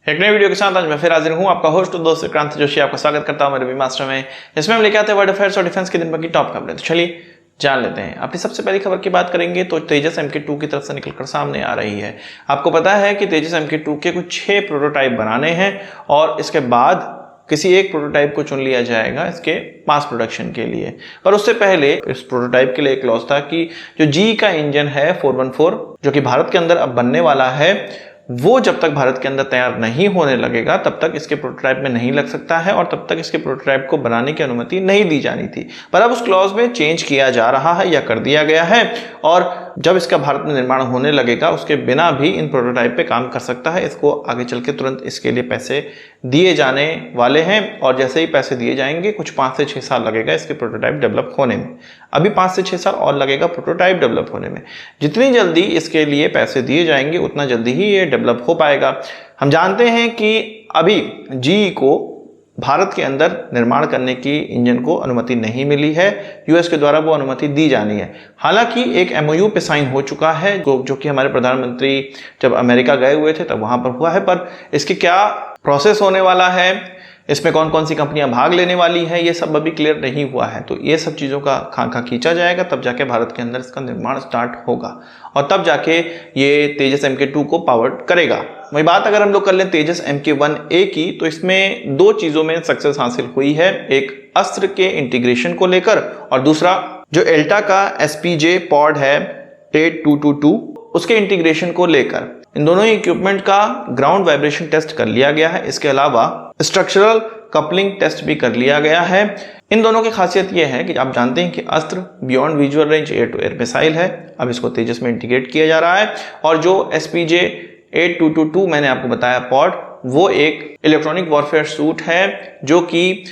एक नई वीडियो के साथ आज मैं फिर हाजिर हूं। आपका होस्ट और दोस्त क्रांति जोशी आपका स्वागत करता हूं मेरे वी मास्टर में। इसमें हम लेके आते हैं वर्ल्ड अफेयर्स और डिफेंस के दिन भर की टॉप खबरें। तो चलिए जान लेते हैं। अपनी सबसे पहली खबर की बात करेंगे तो तेजस MK2 की तरफ से निकलकर सामने आ रही है। आपको पता है कि तेजस MK2 के कुछ 6 प्रोटोटाइप बनाने हैं और इसके बाद किसी एक प्रोटोटाइप को चुन लिया जाएगा इसके मास प्रोडक्शन के लिए। पर उससे पहले इस प्रोटोटाइप के लिए एक क्लॉज था कि जो जी का इंजन है 414 जो कि भारत के अंदर अब बनने वाला है, वो जब तक भारत के अंदर तैयार नहीं होने लगेगा तब तक इसके प्रोटोटाइप में नहीं लग सकता है और तब तक इसके प्रोटोटाइप को बनाने की अनुमति नहीं दी जानी थी। पर अब उस क्लॉज में चेंज किया जा रहा है या कर दिया गया है और जब इसका भारत में निर्माण होने लगेगा उसके बिना भी इन प्रोटोटाइप पे काम कर सकता है। इसको आगे चल के तुरंत इसके लिए पैसे दिए जाने वाले हैं और जैसे ही पैसे दिए जाएंगे कुछ 5 से 6 साल लगेगा इसके प्रोटोटाइप डेवलप होने में। अभी 5 से 6 साल और लगेगा प्रोटोटाइप डेवलप होने में। जितनी जल्दी इसके लिए पैसे दिए जाएंगे उतना जल्दी ही ये डेवलप हो पाएगा। हम जानते हैं कि अभी जी को भारत के अंदर निर्माण करने की इंजन को अनुमति नहीं मिली है, यूएस के द्वारा वो अनुमति दी जानी है। हालांकि एक MOU पे साइन हो चुका है जो कि हमारे प्रधानमंत्री जब अमेरिका गए हुए थे तब वहां पर हुआ है। पर इसके क्या प्रोसेस होने वाला है, इसमें कौन कौन सी कंपनियां भाग लेने वाली हैं, ये सब अभी क्लियर नहीं हुआ है। तो ये सब चीज़ों का खाका खींचा जाएगा तब जाके भारत के अंदर इसका निर्माण स्टार्ट होगा और तब जाके ये तेजस MK2 को पावर करेगा। वही बात अगर हम लोग कर लें तेजस MK1A की, तो इसमें 2 चीज़ों में सक्सेस हासिल हुई है। एक अस्त्र के इंटीग्रेशन को लेकर और दूसरा जो एल्टा का SPJ पॉड है TED-222 उसके इंटीग्रेशन को लेकर। इन दोनों इक्विपमेंट का ग्राउंड वाइब्रेशन टेस्ट कर लिया गया है। इसके अलावा स्ट्रक्चरल कपलिंग टेस्ट भी कर लिया गया है। इन दोनों की खासियत यह है कि आप जानते हैं कि Astra beyond visual range air to air missile है। अब इसको तेजस में इंटीग्रेट किया जा रहा है और जो SPJ 8222 मैंने आपको बताया पॉड, वो एक इलेक्ट्रॉनिक वॉरफेयर सूट है जो कि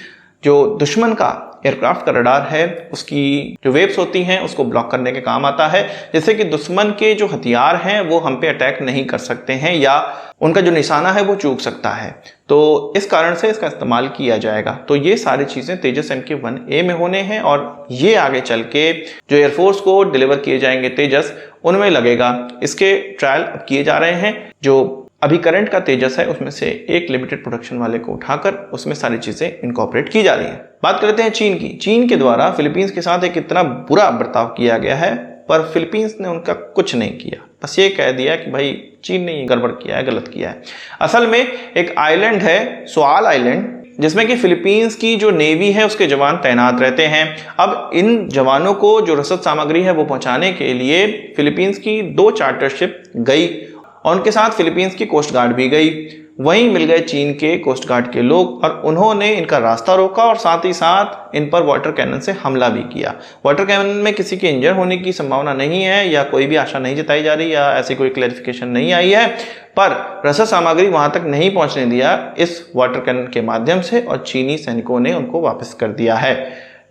जो दुश्मन का एयरक्राफ्ट का रडार है उसकी जो वेव्स होती हैं उसको ब्लॉक करने के काम आता है, जैसे कि दुश्मन के जो हथियार हैं वो हम पे अटैक नहीं कर सकते हैं या उनका जो निशाना है वो चूक सकता है। तो इस कारण से इसका इस्तेमाल किया जाएगा। तो ये सारी चीज़ें तेजस MK1A में होने हैं और ये आगे चल के जो एयरफोर्स को डिलीवर किए जाएंगे तेजस उनमें लगेगा। इसके ट्रायल अब किए जा रहे हैं। जो अभी करंट का तेजस है उसमें से एक लिमिटेड प्रोडक्शन वाले को उठाकर उसमें सारी चीजें इनकॉर्पोरेट की जा रही हैं। बात करते हैं चीन की। चीन के द्वारा फिलीपींस के साथ एक इतना बुरा बर्ताव किया गया है पर फिलीपींस ने उनका कुछ नहीं किया, बस ये कह दिया कि भाई चीन ने गड़बड़ किया है, गलत किया है। असल में एक आइलैंड है सोआल आइलैंड जिसमें कि फिलीपींस की जो नेवी है उसके जवान तैनात रहते हैं। अब इन जवानों को जो रसद सामग्री है वो पहुंचाने के लिए फिलीपींस की 2 चार्टर शिप गई और उनके साथ फिलीपींस की कोस्ट गार्ड भी गई। वहीं मिल गए चीन के कोस्ट गार्ड के लोग और उन्होंने इनका रास्ता रोका और साथ ही साथ इन पर वाटर कैनन से हमला भी किया। वाटर कैनन में किसी के इंजर होने की संभावना नहीं है या कोई भी आशा नहीं जताई जा रही या ऐसी कोई क्लैरिफिकेशन नहीं आई है, पर रसद सामग्री वहां तक नहीं पहुंचने दिया इस वाटर कैनन के माध्यम से और चीनी सैनिकों ने उनको वापस कर दिया है।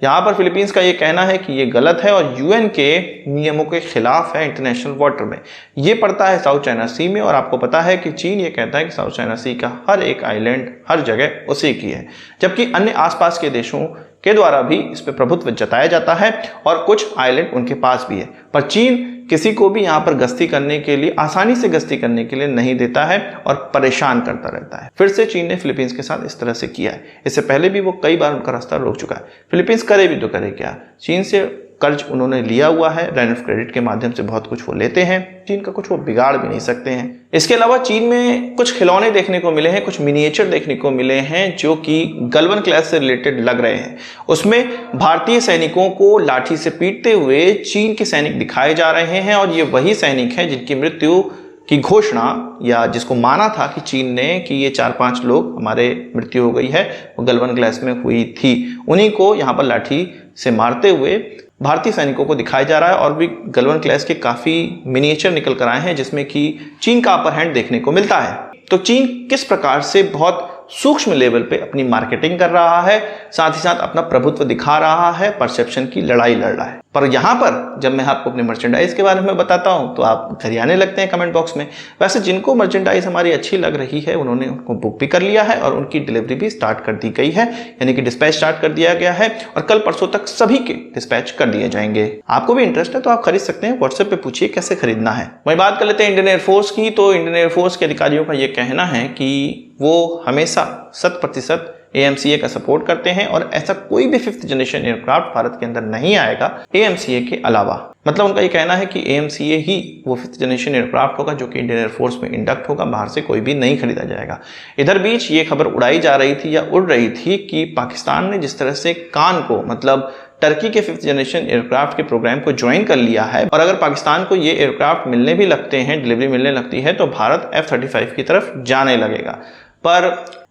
यहाँ पर फिलीपींस का ये कहना है कि ये गलत है और UN के नियमों के खिलाफ है इंटरनेशनल वाटर में। ये पड़ता है साउथ चाइना सी में और आपको पता है कि चीन ये कहता है कि साउथ चाइना सी का हर एक आइलैंड हर जगह उसी की है, जबकि अन्य आसपास के देशों के द्वारा भी इस पर प्रभुत्व जताया जाता है और कुछ आइलैंड उनके पास भी है। पर चीन किसी को भी यहाँ पर गश्ती करने के लिए, आसानी से गश्ती करने के लिए नहीं देता है और परेशान करता रहता है। फिर से चीन ने फिलीपींस के साथ इस तरह से किया है। इससे पहले भी वो कई बार उनका रास्ता रोक चुका है। फिलीपींस करे भी तो करे क्या, चीन से कर्ज उन्होंने लिया हुआ है, लाइन ऑफ क्रेडिट के माध्यम से बहुत कुछ वो लेते हैं। चीन का कुछ वो बिगाड़ भी नहीं सकते हैं। इसके अलावा चीन में कुछ खिलौने देखने को मिले हैं, कुछ मिनिएचर देखने को मिले हैं जो कि गलवान क्लास से रिलेटेड लग रहे हैं। उसमें भारतीय सैनिकों को लाठी से पीटते हुए चीन के सैनिक दिखाए जा रहे हैं और ये वही सैनिक हैं जिनकी मृत्यु की घोषणा या जिसको माना था कि चीन ने कि ये 4-5 लोग हमारे मृत्यु हो गई है वो गलवान क्लास में हुई थी। उन्हीं को यहाँ पर लाठी से मारते हुए भारतीय सैनिकों को दिखाया जा रहा है और भी गलवान क्लास के काफ़ी मिनिएचर निकल कर आए हैं जिसमें कि चीन का अपर हैंड देखने को मिलता है। तो चीन किस प्रकार से बहुत सूक्ष्म लेवल पे अपनी मार्केटिंग कर रहा है, साथ ही साथ अपना प्रभुत्व दिखा रहा है, परसेप्शन की लड़ाई लड़ रहा है। पर यहाँ पर जब मैं आपको अपने मर्चेंडाइज के बारे में बताता हूँ तो आप घरियाने लगते हैं कमेंट बॉक्स में। वैसे जिनको मर्चेंडाइज हमारी अच्छी लग रही है उन्होंने उनको बुक भी कर लिया है और उनकी डिलीवरी भी स्टार्ट कर दी गई है, यानी कि डिस्पैच स्टार्ट कर दिया गया है और कल परसों तक सभी के डिस्पैच कर दिए जाएंगे। आपको भी इंटरेस्ट है तो आप खरीद सकते हैं, व्हाट्सएप पे पूछिए कैसे खरीदना है। वही बात कर लेते हैं इंडियन एयरफोर्स की। तो इंडियन एयरफोर्स के अधिकारियों का ये कहना है कि वो हमेशा 100% AMCA का सपोर्ट करते हैं और ऐसा कोई भी 5th जनरेशन एयरक्राफ्ट भारत के अंदर नहीं आएगा AMCA के अलावा। मतलब उनका ये कहना है कि AMCA ही वो 5th जनरेशन एयरक्राफ्ट होगा जो कि इंडियन एयरफोर्स में इंडक्ट होगा, बाहर से कोई भी नहीं खरीदा जाएगा। इधर बीच ये खबर उड़ाई जा रही थी या उड़ रही थी कि पाकिस्तान ने जिस तरह से कान को मतलब टर्की के 5th जनरेशन एयरक्राफ्ट के प्रोग्राम को ज्वाइन कर लिया है और अगर पाकिस्तान को ये एयरक्राफ्ट मिलने भी लगते हैं, डिलीवरी मिलने लगती है, तो भारत F-35 की तरफ जाने लगेगा। पर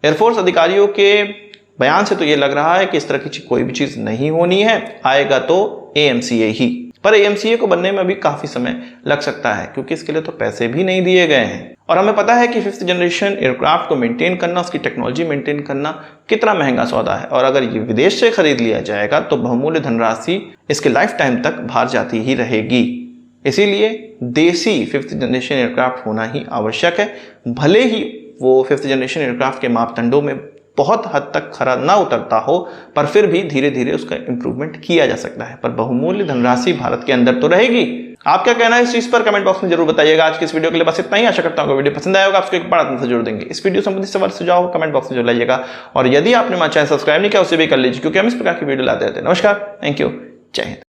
एयरफोर्स अधिकारियों के बयान से तो ये लग रहा है कि इस तरह की कोई भी चीज नहीं होनी है, आएगा तो AMCA ही। पर AMCA को बनने में भी काफी समय लग सकता है क्योंकि इसके लिए तो पैसे भी नहीं दिए गए हैं और हमें पता है कि 5th जनरेशन एयरक्राफ्ट को मेंटेन करना, उसकी टेक्नोलॉजी मेंटेन करना कितना महंगा सौदा है और अगर ये विदेश से खरीद लिया जाएगा तो बहुमूल्य धनराशि इसके लाइफ टाइम तक बाहर जाती ही रहेगी। इसीलिए देसी 5th जनरेशन एयरक्राफ्ट होना ही आवश्यक है, भले ही वो 5th जनरेशन एयरक्राफ्ट के मापदंडों में बहुत हद तक खरा ना उतरता हो, पर फिर भी धीरे धीरे उसका इंप्रूवमेंट किया जा सकता है। पर बहुमूल्य धनराशि भारत के अंदर तो रहेगी। आप क्या कहना है इस चीज पर कमेंट बॉक्स में जरूर बताइएगा। आज की इस वीडियो के लिए बस इतना ही। आशा करता हूँ वीडियो पसंद आया होगा, आपको एक बड़ा आत्म से जोड़ देंगे। इस वीडियो संबंधित सवाल सुझाव कमेंट बॉक्स में जोड़ लाइएगा और यदि आपने हमारा चैनल सब्सक्राइब नहीं किया उसे भी कर लीजिए क्योंकि हम इस प्रकार की वीडियो लाते रहते हैं। नमस्कार, थैंक यू, जय हिंद।